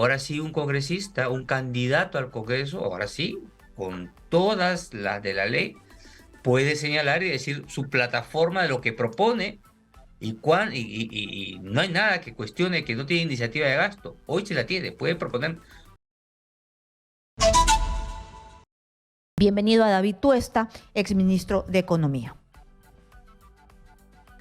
ahora sí un congresista, un candidato al Congreso, ahora sí, con todas las de la ley, puede señalar y decir su plataforma de lo que propone y no hay nada que cuestione que no tiene iniciativa de gasto. Hoy se la tiene, puede proponer. Bienvenido a David Tuesta, exministro de Economía.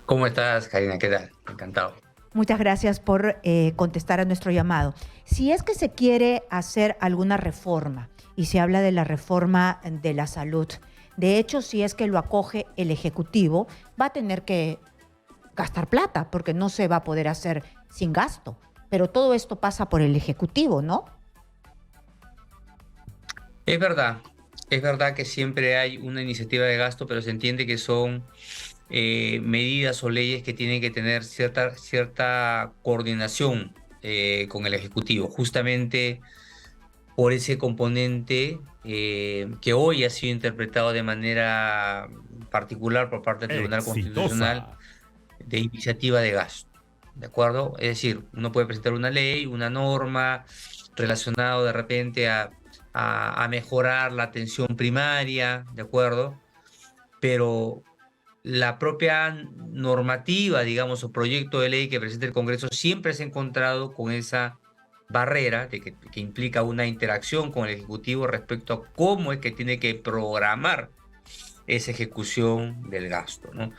¿Cómo estás, Karina? ¿Qué tal? Encantado. Muchas gracias por contestar a nuestro llamado. Si es que se quiere hacer alguna reforma, y se habla de la reforma de la salud, de hecho, si es que lo acoge el Ejecutivo, va a tener que gastar plata, porque no se va a poder hacer sin gasto. Pero todo esto pasa por el Ejecutivo, ¿no? Es verdad, es verdad que siempre hay una iniciativa de gasto, pero se entiende que son medidas o leyes que tienen que tener cierta coordinación con el Ejecutivo, justamente por ese componente que hoy ha sido interpretado de manera particular por parte del Tribunal Constitucional Exitosa. de iniciativa de gasto. ¿De acuerdo? Es decir, uno puede presentar una ley, una norma relacionada de repente a mejorar la atención primaria, ¿de acuerdo? Pero la propia normativa, digamos, o proyecto de ley que presenta el Congreso siempre se ha encontrado con esa barrera de que implica una interacción con el Ejecutivo respecto a cómo es que tiene que programar esa ejecución del gasto, ¿no?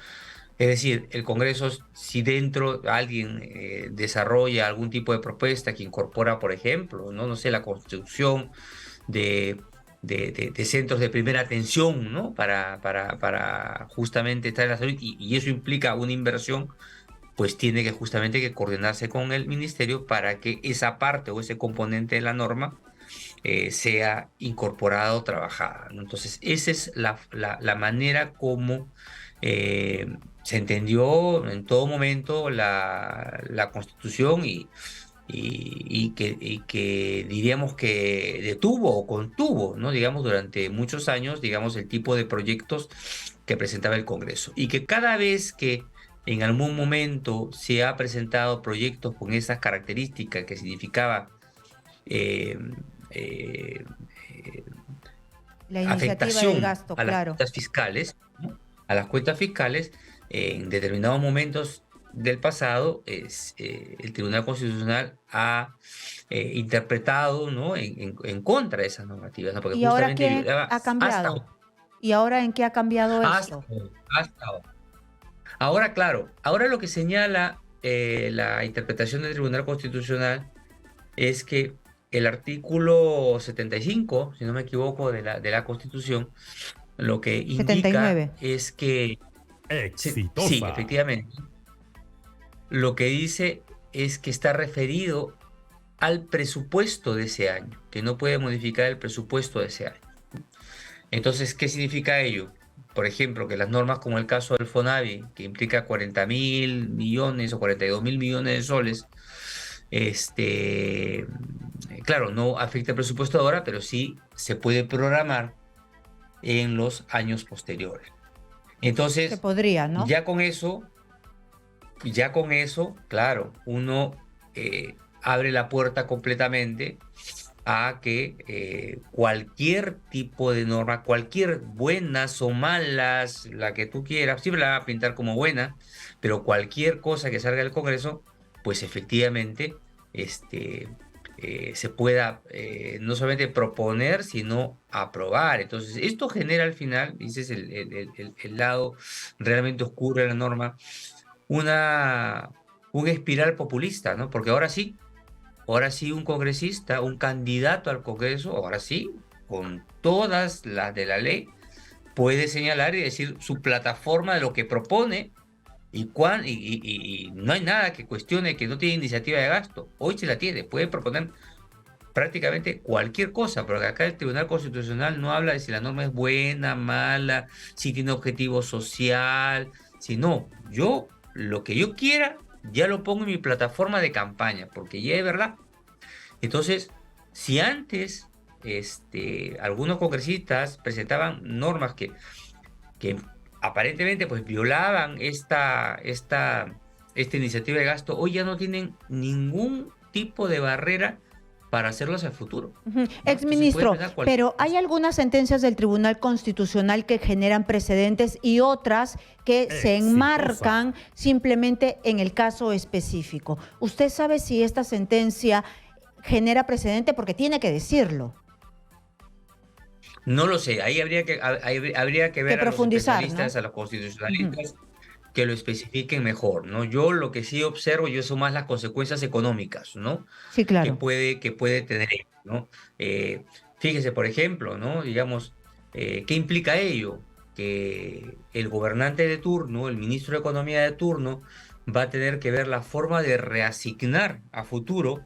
Es decir, el Congreso, si dentro alguien desarrolla algún tipo de propuesta que incorpora, por ejemplo, no sé, la construcción de, de centros de primera atención, ¿no? Para justamente estar en la salud, y eso implica una inversión, pues tiene que justamente que coordinarse con el ministerio para que esa parte o ese componente de la norma sea incorporada o trabajada, ¿no? Entonces, esa es la manera como se entendió en todo momento la Constitución y que diríamos que detuvo o contuvo, ¿no? Digamos, durante muchos años, digamos, el tipo de proyectos que presentaba el Congreso. Y que cada vez que en algún momento se ha presentado proyectos con esas características que significaba eh, eh, eh, La iniciativa del afectación gasto, a las claro. cuentas fiscales, ¿no? A las cuentas fiscales, en determinados momentos del pasado, el Tribunal Constitucional ha interpretado, ¿no? En contra de esas normativas, ¿no? Porque ¿Y ahora justamente qué violaba ha hasta, cambiado? ¿Y ahora en qué ha cambiado hasta, esto? hasta ahora. Ahora, claro, ahora lo que señala la interpretación del Tribunal Constitucional es que el artículo 75, si no me equivoco, de la Constitución, lo que indica 79. es que, sí, Exitosa. efectivamente, lo que dice es que está referido al presupuesto de ese año, que no puede modificar el presupuesto de ese año. Entonces, ¿qué significa ello? Por ejemplo, que las normas como el caso del FONAVI, que implica 40.000 millones o 42.000 millones de soles, claro, no afecta el presupuesto de ahora, pero sí se puede programar en los años posteriores. Se Entonces, podría, ¿no? ya con eso, claro, uno abre la puerta completamente a que cualquier tipo de norma, cualquier buenas o malas, la que tú quieras, siempre la van a pintar como buena, pero cualquier cosa que salga del Congreso, pues efectivamente se pueda no solamente proponer, sino aprobar. Entonces, esto genera al final, y ese es el lado realmente oscuro de la norma, una, un espiral populista, ¿no? Porque ahora sí un congresista, un candidato al Congreso, ahora sí, con todas las de la ley, puede señalar y decir su plataforma de lo que propone y no hay nada que cuestione que no tiene iniciativa de gasto. Hoy se la tiene, puede proponer prácticamente cualquier cosa, porque acá el Tribunal Constitucional no habla de si la norma es buena, mala, si tiene objetivo social, si no, lo que yo quiera, ya lo pongo en mi plataforma de campaña, porque ya es verdad. Entonces, si antes algunos congresistas presentaban normas que aparentemente pues violaban esta iniciativa de gasto, hoy ya no tienen ningún tipo de barrera para hacerlo hacia el futuro, Ujú. ¿no? Entonces puede Exministro, empezar cualquier pero hay cosa. algunas sentencias del Tribunal Constitucional que generan precedentes y otras que se Exitosa. enmarcan simplemente en el caso específico. ¿Usted sabe si esta sentencia genera precedente? Porque tiene que decirlo, No lo sé, ahí habría que que ver a los profundizar, ¿no? especialistas, a los Ujú. constitucionalistas, que lo especifiquen mejor, ¿no? Yo lo que sí observo, yo son más las consecuencias económicas, ¿no? Sí, claro. Que puede tener, ¿no? Fíjese, por ejemplo, ¿no? Digamos, ¿qué implica ello? Que el gobernante de turno, el ministro de Economía de turno, va a tener que ver la forma de reasignar a futuro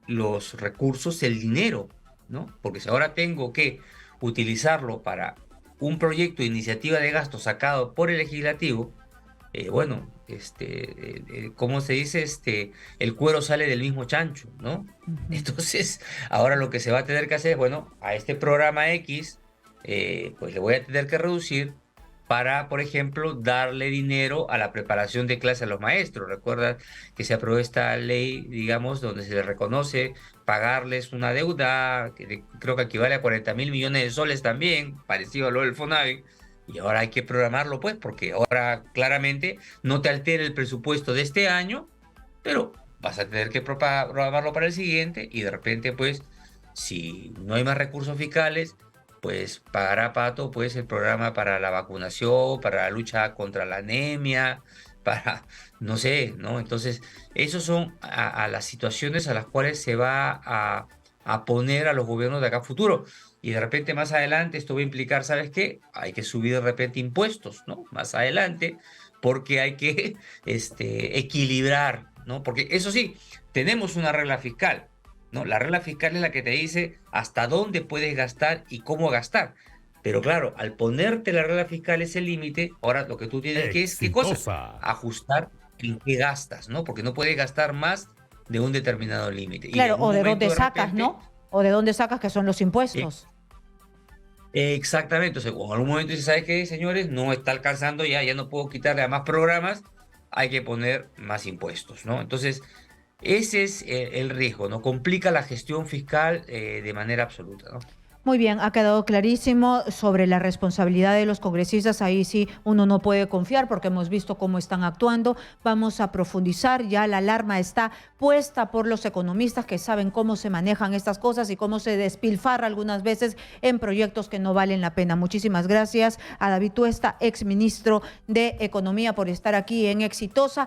los recursos, el dinero, ¿no? Porque si ahora tengo que utilizarlo para un proyecto de iniciativa de gasto sacado por el legislativo, bueno, ¿cómo se dice? El cuero sale del mismo chancho, ¿no? Ujú. Entonces, ahora lo que se va a tener que hacer, bueno, a este programa X, pues le voy a tener que reducir para, por ejemplo, darle dinero a la preparación de clase a los maestros. Recuerda que se aprobó esta ley, digamos, donde se les reconoce pagarles una deuda creo que equivale a 40.000 millones de soles también, parecido a lo del FONAVI. Y ahora hay que programarlo, pues, porque ahora claramente no te altera el presupuesto de este año, pero vas a tener que programarlo para el siguiente y de repente, pues, si no hay más recursos fiscales, pues pagará Pato, pues, el programa para la vacunación, para la lucha contra la anemia, para, no sé, ¿no? Entonces, esos son a las situaciones a las cuales se va a poner a los gobiernos de acá a futuro. Y de repente más adelante esto va a implicar, ¿sabes qué? Hay que subir de repente impuestos, ¿no? Más adelante, porque hay que equilibrar, ¿no? Porque eso sí, tenemos una regla fiscal, ¿no? La regla fiscal es la que te dice hasta dónde puedes gastar y cómo gastar. Pero claro, al ponerte la regla fiscal ese límite, ahora lo que tú tienes que es, ¿qué cosa? Exitosa. Ajustar en qué gastas, ¿no? Porque no puedes gastar más de un determinado límite. Y Claro, en un o de dónde momento de sacas, repente, ¿no? O de dónde sacas que son los eh, impuestos. exactamente, entonces, en algún momento dice, ¿sabes qué, señores? No está alcanzando ya, ya no puedo quitarle a más programas, hay que poner más impuestos, ¿no? Entonces, ese es el riesgo, ¿no? Complica la gestión fiscal de manera absoluta, ¿no? Muy bien, ha quedado clarísimo sobre la responsabilidad de los congresistas. Ahí sí uno no puede confiar porque hemos visto cómo están actuando. Vamos a profundizar. Ya la alarma está puesta por los economistas que saben cómo se manejan estas cosas y cómo se despilfarra algunas veces en proyectos que no valen la pena. Muchísimas gracias a David Tuesta, exministro de Economía, por estar aquí en Exitosa.